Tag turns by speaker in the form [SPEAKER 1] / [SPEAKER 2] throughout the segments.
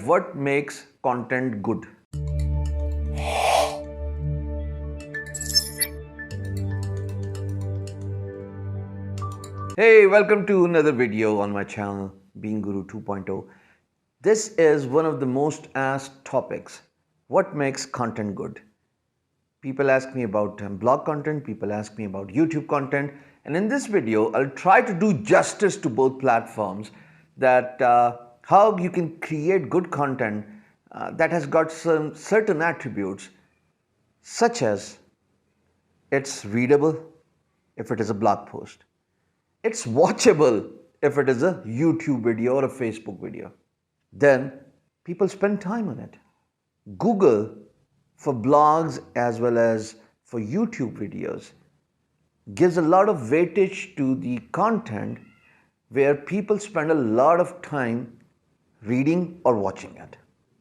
[SPEAKER 1] What makes content good? Hey, welcome to another video on my channel, Being Guru 2.0. This is one of the most asked topics. What makes content good? People ask me about blog content, people ask me about YouTube content, and in this video, I'll try to do justice to both platforms that how you can create good content that has got some certain attributes, such as it's readable if it is a blog post. It's watchable if it is a YouTube video or a Facebook video. Then people spend time on it. Google, for blogs as well as for YouTube videos, gives a lot of weightage to the content where people spend a lot of time reading or watching it.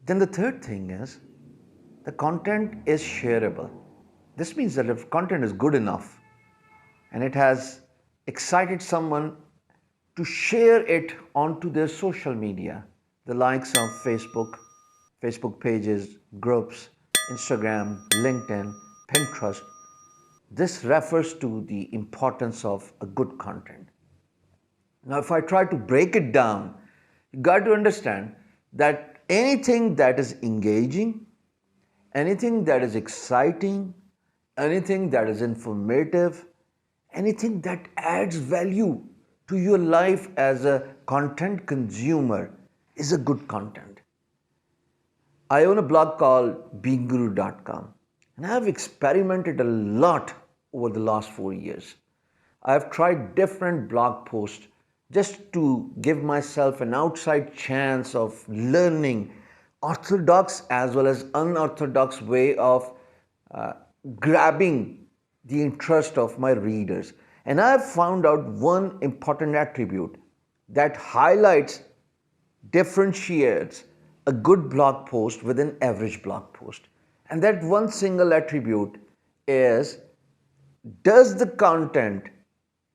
[SPEAKER 1] Then the third thing is the content is shareable. This means that if content is good enough and it has excited someone to share it onto their social media, the likes of Facebook pages, groups, Instagram, LinkedIn, Pinterest. This refers to the importance of a good content. Now, if I try to break it down, you got to understand that anything that is engaging, anything that is exciting, anything that is informative, anything that adds value to your life as a content consumer is a good content. I own a blog called beingguru.com and I have experimented a lot over the last 4 years. I have tried different blog posts just to give myself an outside chance of learning orthodox as well as unorthodox way of grabbing the interest of my readers. And I have found out one important attribute that highlights, differentiates a good blog post with an average blog post. And that one single attribute is, does the content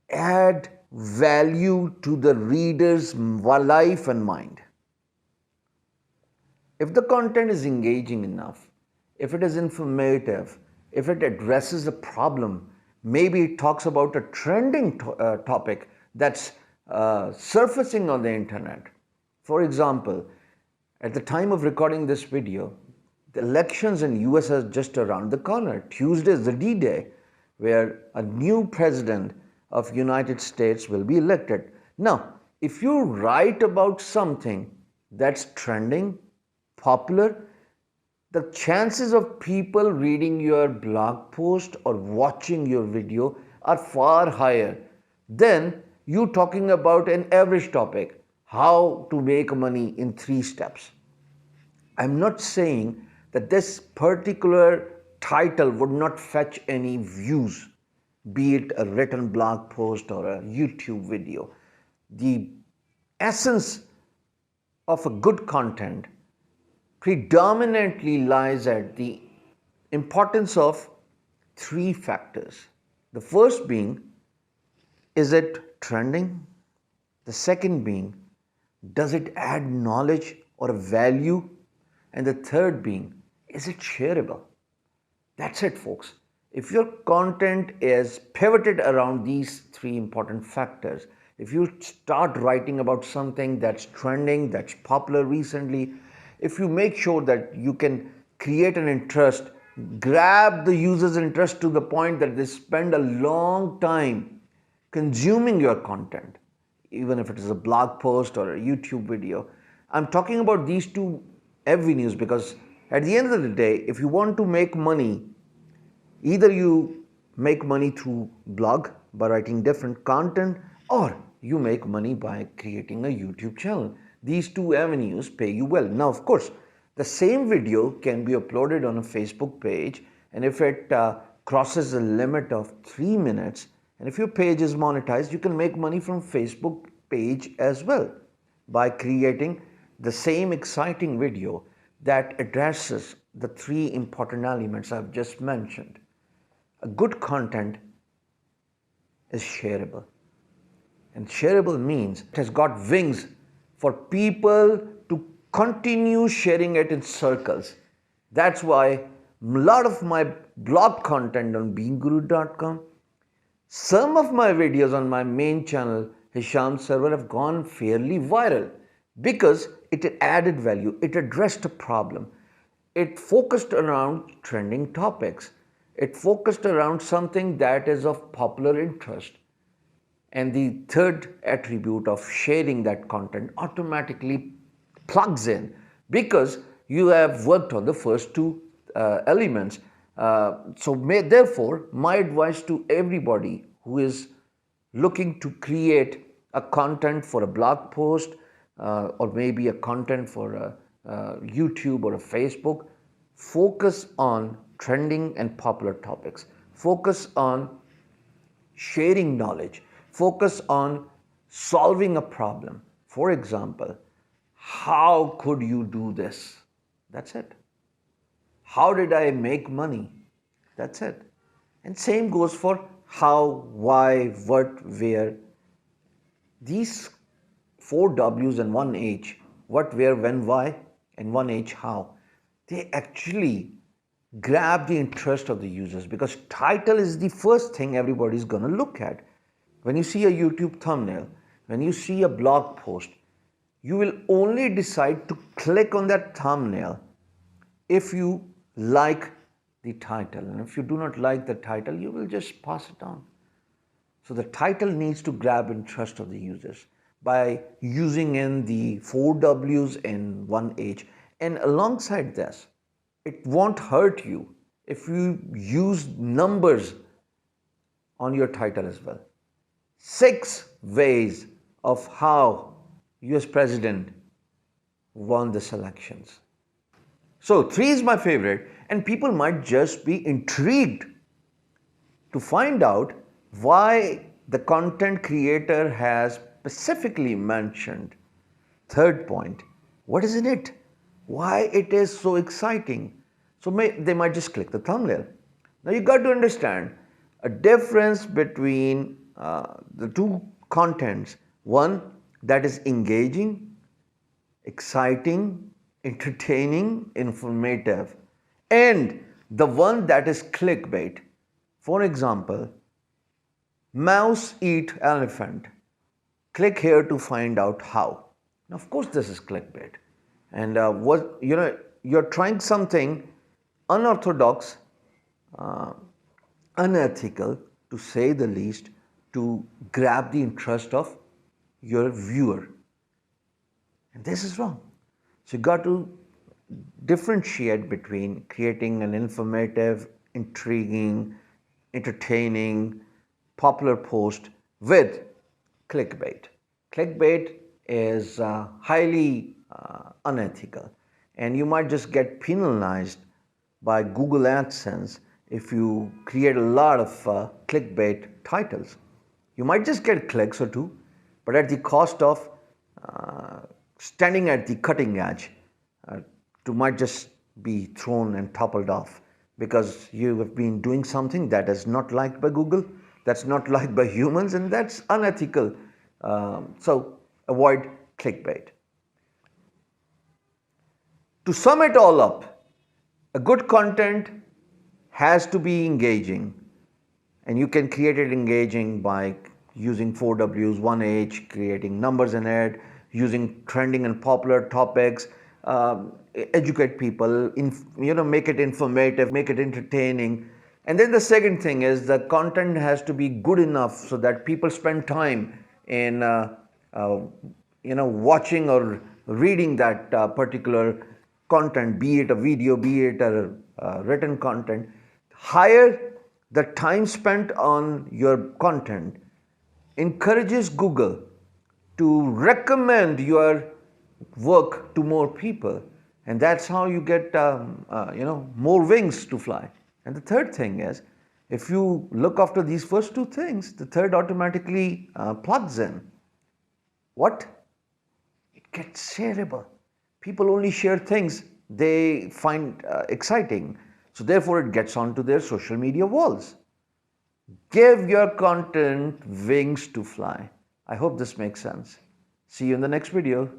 [SPEAKER 1] add value to the reader's life and mind? If the content is engaging enough, if it is informative, if it addresses a problem, maybe it talks about a trending topic that's surfacing on the internet. For example, at the time of recording this video, the elections in US are just around the corner. Tuesday is the D-Day, where a new president of United States will be elected. Now, if you write about something that's trending, popular, the chances of people reading your blog post or watching your video are far higher than you talking about an average topic, how to make money in 3 steps. I'm not saying that this particular title would not fetch any views, be it a written blog post or a YouTube video. The essence of a good content predominantly lies at the importance of 3 factors. The first being, is it trending? The second being, does it add knowledge or a value? And the third being, is it shareable? That's it, folks. If your content is pivoted around these 3 important factors, if you start writing about something that's trending, that's popular recently, if you make sure that you can create an interest, grab the user's interest to the point that they spend a long time consuming your content, even if it is a blog post or a YouTube video. I'm talking about these 2 avenues because at the end of the day, if you want to make money, either you make money through blog by writing different content, or you make money by creating a YouTube channel. These 2 avenues pay you well. Now, of course, the same video can be uploaded on a Facebook page, and if it crosses a limit of 3 minutes, and if your page is monetized, you can make money from Facebook page as well by creating the same exciting video that addresses the 3 important elements I've just mentioned. A good content is shareable. And shareable means it has got wings for people to continue sharing it in circles. That's why a lot of my blog content on beingguru.com, some of my videos on my main channel, Hisham Server, have gone fairly viral because it added value, it addressed a problem, it focused around trending topics, it focused around something that is of popular interest. And the third attribute of sharing that content automatically plugs in because you have worked on the first two elements. Therefore, my advice to everybody who is looking to create a content for a blog post or maybe a content for a YouTube or a Facebook, focus on trending and popular topics. Focus on sharing knowledge. Focus on solving a problem. For example, how could you do this? That's it. How did I make money? That's it. And same goes for how, why, what, where. These 4 W's and 1 H, what, where, when, why, and 1 H, how, they actually grab the interest of the users because title is the first thing everybody's going to look at. When you see a YouTube thumbnail, when you see a blog post, you will only decide to click on that thumbnail if you like the title. And if you do not like the title, you will just pass it on. So the title needs to grab interest of the users by using in the 4 W's and 1 H. And alongside this, it won't hurt you if you use numbers on your title as well. 6 ways of how US President won the elections. So 3 is my favorite, and people might just be intrigued to find out why the content creator has specifically mentioned 3rd point. What is in it? Why it is so exciting? So they might just click the thumbnail. Now you got to understand a difference between the two contents. One that is engaging, exciting, entertaining, informative, and the one that is clickbait. For example, mouse eat elephant. Click here to find out how. Now, of course, this is clickbait, and you're trying something unorthodox, unethical, to say the least, to grab the interest of your viewer. And this is wrong. So you got to differentiate between creating an informative, intriguing, entertaining, popular post with clickbait. Clickbait is highly unethical, and you might just get penalized by Google AdSense if you create a lot of clickbait titles. You might just get clicks or two, but at the cost of standing at the cutting edge, you might just be thrown and toppled off because you have been doing something that is not liked by Google, that's not liked by humans, and that's unethical. So avoid clickbait. To sum it all up, a good content has to be engaging, and you can create it engaging by using 4 W's, 1 H, creating numbers in it, using trending and popular topics, educate people, make it informative, make it entertaining. And then the second thing is the content has to be good enough so that people spend time in watching or reading that particular content, be it a video, be it a written content. Higher the time spent on your content encourages Google to recommend your work to more people, and that's how you get more wings to fly. And the third thing is, if you look after these first two things, the third automatically plugs in. What? It gets shareable. People only share things they find exciting, so therefore it gets onto their social media walls. Give your content wings to fly. I hope this makes sense. See you in the next video.